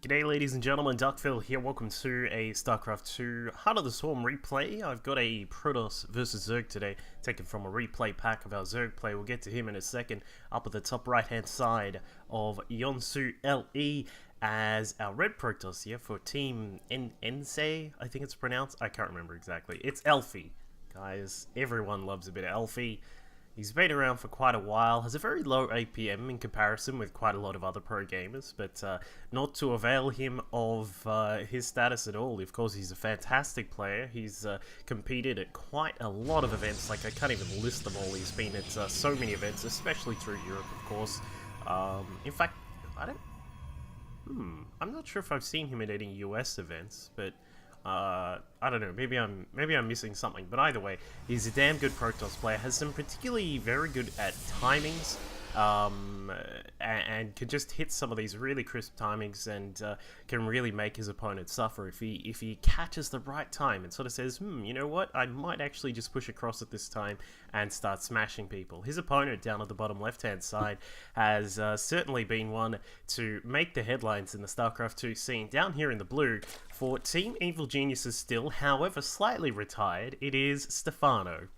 G'day ladies and gentlemen, Duckville here, welcome to a StarCraft 2 Heart of the Swarm replay. I've got a Protoss versus Zerg today, taken from a replay pack of our Zerg play. We'll get to him in a second, up at the top right hand side of ENCE LE as our red Protoss here for Team ENCE, I think it's pronounced, I can't remember exactly. It's Elfi, guys, everyone loves a bit of Elfi. He's been around for quite a while, has a very low APM in comparison with quite a lot of other pro gamers, but not to avail him of his status at all. Of course, he's a fantastic player. He's competed at quite a lot of events, like I can't even list them all. He's been at so many events, especially through Europe, of course. In fact, I'm not sure if I've seen him at any US events, but I don't know, maybe I'm missing something, but either way, he's a damn good Protoss player, has some particularly very good at timings, and can just hit some of these really crisp timings and can really make his opponent suffer if he catches the right time and sort of says, you know what, I might actually just push across at this time and start smashing people. His opponent down at the bottom left hand side has certainly been one to make the headlines in the StarCraft 2 scene. Down here in the blue, for Team Evil Geniuses still, however slightly retired, it is Stephano.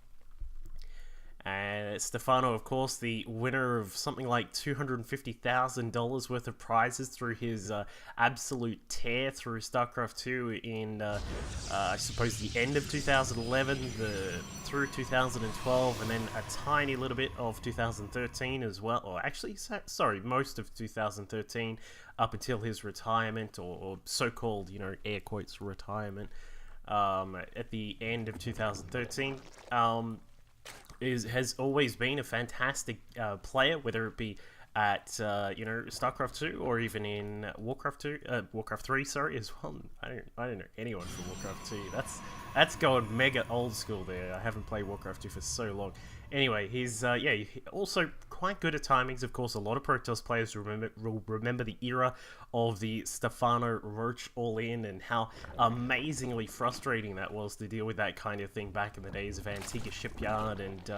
And Stephano, of course, the winner of something like $250,000 worth of prizes through his absolute tear through StarCraft 2 in, I suppose, the end of 2011, through 2012, and then a tiny little bit of 2013 as well. Or actually, sorry, most of 2013 up until his retirement, or so-called, you know, air quotes, retirement, at the end of 2013. Has always been a fantastic player, whether it be at you know, StarCraft 2 or even in Warcraft 3, sorry, as well. I don't know anyone from Warcraft 2. That's going mega old school there. I haven't played Warcraft 2 for so long. Anyway, he's yeah, also quite good at timings. Of course, a lot of Protoss players will remember the era of the Stephano Roach all-in and how amazingly frustrating that was to deal with that kind of thing back in the days of Antigua Shipyard and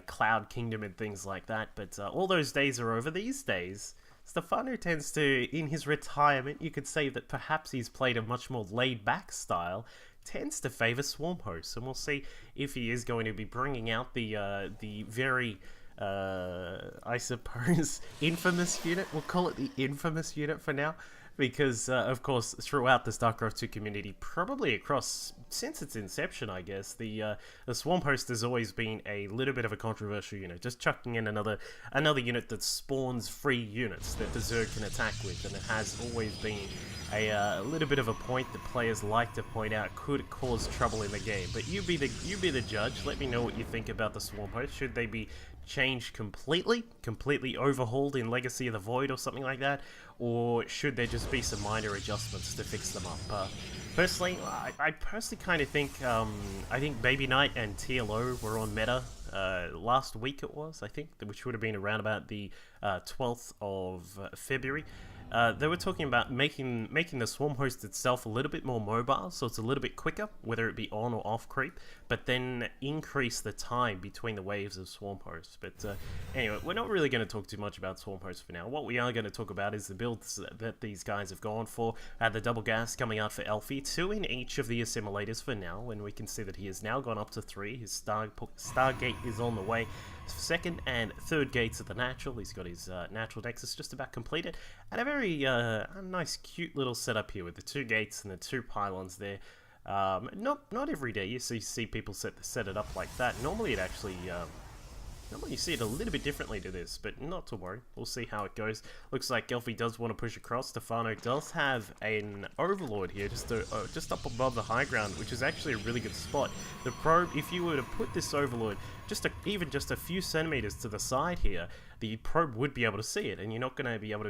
Cloud Kingdom and things like that. But all those days are over these days. Stephano tends to, in his retirement, you could say that perhaps he's played a much more laid-back style, tends to favor Swarm hosts, and we'll see if he is going to be bringing out the very, I suppose, infamous unit. We'll call it the infamous unit for now, because, of course, throughout the StarCraft 2 community, probably across, since its inception, I guess, the Swarm Host has always been a little bit of a controversial unit, just chucking in another unit that spawns free units that the Zerg can attack with, and it has always been a little bit of a point that players like to point out could cause trouble in the game. But you be the judge. Let me know what you think about the Swarm Host. Should they be changed completely overhauled in Legacy of the Void or something like that, or should there just be some minor adjustments to fix them up? Personally, I personally kind of think I think Baby Knight and TLO were on meta last week, it was, I think, which would have been around about the 12th of February. They were talking about making the Swarm Host itself a little bit more mobile, so it's a little bit quicker, whether it be on or off creep, but then increase the time between the waves of Swarm Hosts. But anyway, we're not really going to talk too much about Swarm Hosts for now. What we are going to talk about is the builds that these guys have gone for. The double gas coming out for Elfi, 2 in each of the assimilators for now, and we can see that he has now gone up to 3. His Stargate is on the way. Second and third gates at the natural. He's got his natural nexus just about completed, and a very nice, cute little setup here with the 2 gates and the 2 pylons there. Not every day you see people set it up like that. Normally it actually normally you see it a little bit differently to this, but not to worry. We'll see how it goes. Looks like Elfi does want to push across. Stephano does have an Overlord here, just up above the high ground, which is actually a really good spot. The probe, if you were to put this Overlord even just a few centimeters to the side here, the probe would be able to see it, and you're not going to be able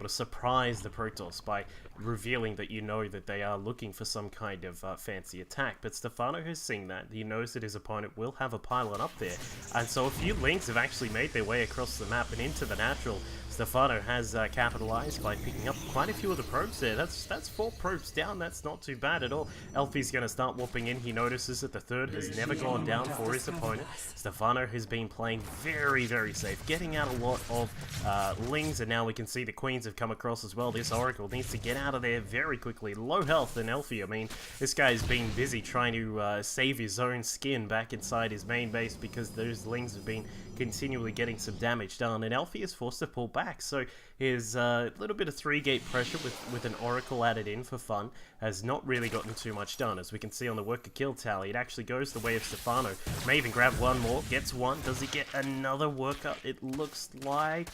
to surprise the Protoss by revealing that you know that they are looking for some kind of fancy attack. But Stephano has seen that. He knows that his opponent will have a pylon up there, and so a few links have actually made their way across the map and into the natural. Stephano has capitalized by picking up quite a few of the probes there. That's 4 probes down. That's not too bad at all. Elfi's going to start whooping in. He notices that the third has never gone down for his opponent. Stephano has been playing very, very safe, getting out a lot of lings, and now we can see the queens have come across as well. This Oracle needs to get out of there very quickly. Low health in Elfi. I mean, this guy's been busy trying to save his own skin back inside his main base because those lings have been continually getting some damage done, and Elfi is forced to pull back. So his little bit of 3-gate pressure with an Oracle added in for fun has not really gotten too much done. As we can see on the worker kill tally, it actually goes the way of Stephano. May even grab one more, gets one. Does he get another worker? It looks like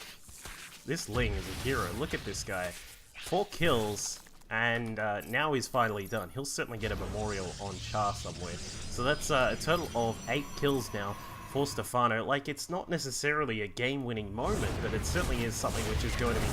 this Ling is a hero. Look at this guy. 4 kills. And now he's finally done. He'll certainly get a memorial on Char somewhere. So that's a total of 8 kills now for Stephano. Like, it's not necessarily a game-winning moment, but it certainly is something which is going to be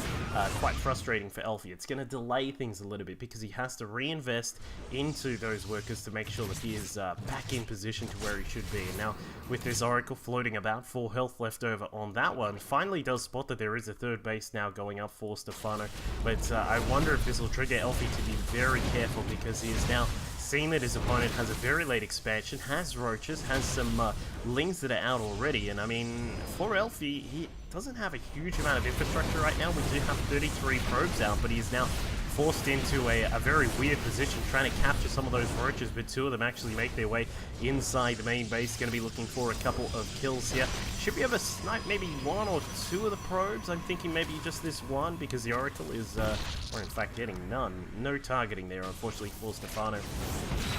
quite frustrating for Elfi. It's going to delay things a little bit because he has to reinvest into those workers to make sure that he is back in position to where he should be. And now, with this Oracle floating about, 4 health left over on that one, finally does spot that there is a third base now going up for Stephano. But I wonder if this will trigger Elfi to be very careful, because he is now seeing that his opponent has a very late expansion, has roaches, has some lings that are out already, and I mean, for Elfi, he doesn't have a huge amount of infrastructure right now. We do have 33 probes out, but he is now forced into a very weird position, trying to capture some of those roaches, but 2 of them actually make their way inside the main base. Going to be looking for a couple of kills here. Should be able to snipe maybe 1 or 2 of the probes. I'm thinking maybe just this one, because the Oracle is, or in fact, getting none. No targeting there, unfortunately, for Stephano.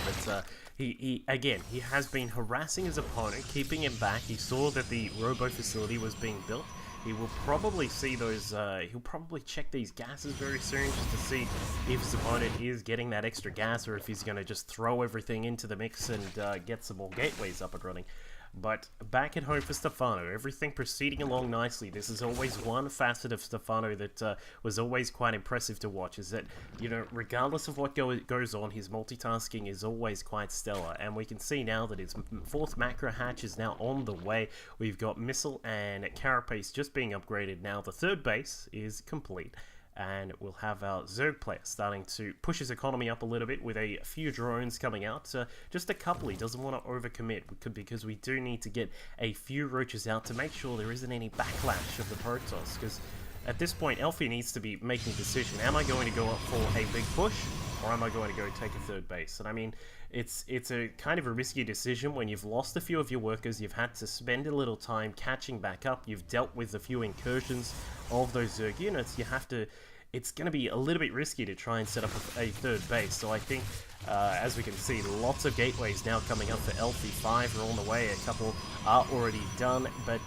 But he again, he has been harassing his opponent, keeping him back. He saw that the robo facility was being built. He will probably see those, he'll probably check these gases very soon just to see if his opponent is getting that extra gas, or if he's going to just throw everything into the mix and get some more gateways up and running. But back at home for Stephano, everything proceeding along nicely. This is always one facet of Stephano that was always quite impressive to watch, is that, you know, regardless of what goes on, his multitasking is always quite stellar. And we can see now that his 4th macro hatch is now on the way. We've got Missile and Carapace just being upgraded now. The 3rd base is complete. And we'll have our Zerg player starting to push his economy up a little bit with a few drones coming out. Just a couple. He doesn't want to overcommit, because we do need to get a few roaches out to make sure there isn't any backlash of the Protoss. Because at this point, Elfi needs to be making a decision. Am I going to go up for a big push, or am I going to go take a 3rd base? And I mean, it's a kind of a risky decision when you've lost a few of your workers, you've had to spend a little time catching back up, you've dealt with a few incursions of those Zerg units. You have to, it's going to be a little bit risky to try and set up a 3rd base. So I think, as we can see, lots of gateways now coming up for Elfi. 5 are on the way, a couple are already done, but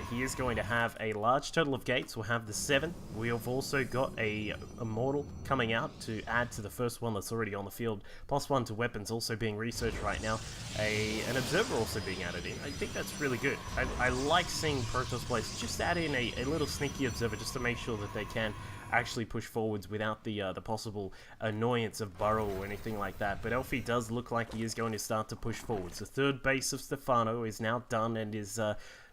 he is going to have a large total of gates. We'll have the 7. We have also got a Immortal coming out to add to the first one that's already on the field. +1 to weapons also being researched right now. An Observer also being added in. I think that's really good. I like seeing Protoss players just add in a little sneaky Observer just to make sure that they can actually push forwards without the possible annoyance of Burrow or anything like that. But Elfi does look like he is going to start to push forwards. The 3rd base of Stephano is now done and is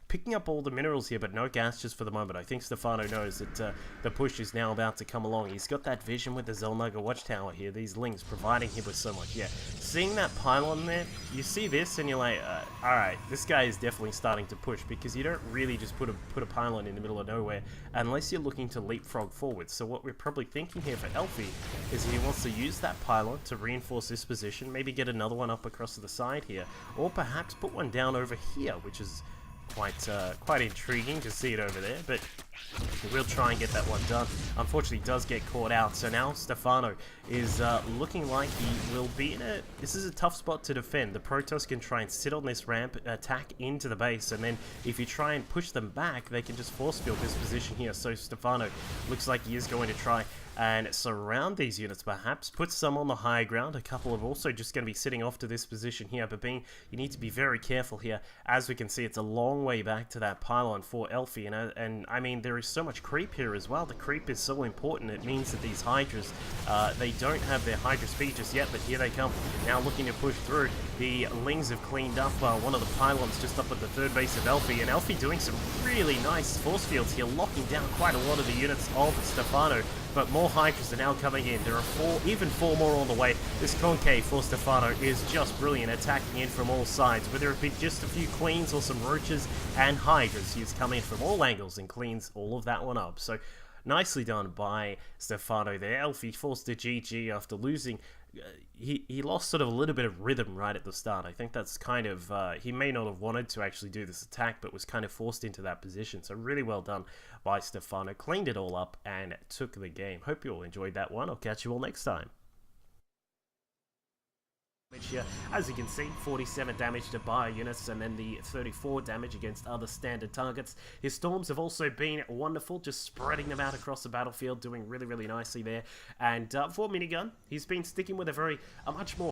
picking up all the minerals here, but no gas just for the moment. I think Stephano knows that the push is now about to come along. He's got that vision with the Zelnaga watchtower here, these lings providing him with so much. Yeah, seeing that pylon there, you see this and you're like, alright, this guy is definitely starting to push, because you don't really just put a pylon in the middle of nowhere unless you're looking to leapfrog forward. So what we're probably thinking here for Elfi is he wants to use that pylon to reinforce this position, maybe get another one up across to the side here, or perhaps put one down over here, which is quite intriguing to see it over there, but we'll try and get that one done. Unfortunately, he does get caught out, so now Stephano is looking like he will be in a... This is a tough spot to defend. The Protoss can try and sit on this ramp, attack into the base, and then if you try and push them back, they can just force field this position here. So Stephano looks like he is going to try and surround these units, perhaps put some on the high ground. A couple are also just going to be sitting off to this position here, but you need to be very careful here. As we can see, it's a long way back to that pylon for Elfi, and I mean, there is so much creep here as well. The creep is so important. It means that these Hydras, they don't have their Hydra speed just yet, but here they come. Now looking to push through. The Lings have cleaned up one of the pylons just up at the third base of Elfi, and Elfi doing some really nice force fields here, locking down quite a lot of the units of Stephano. But more Hydras are now coming in. There are even four more on the way. This concave for Stephano is just brilliant, attacking in from all sides. Whether it be just a few Queens or some Roaches and Hydras, he's come in from all angles and cleans all of that one up. So nicely done by Stephano there. Elfi forced a GG after losing. He lost sort of a little bit of rhythm right at the start. I think that's kind of, he may not have wanted to actually do this attack, but was kind of forced into that position. So really well done by Stephano. Cleaned it all up and took the game. Hope you all enjoyed that one. I'll catch you all next time. Here, as you can see, 47 damage to bio units and then the 34 damage against other standard targets. His storms have also been wonderful, just spreading them out across the battlefield, doing really nicely there. And for Minigun, he's been sticking with a much more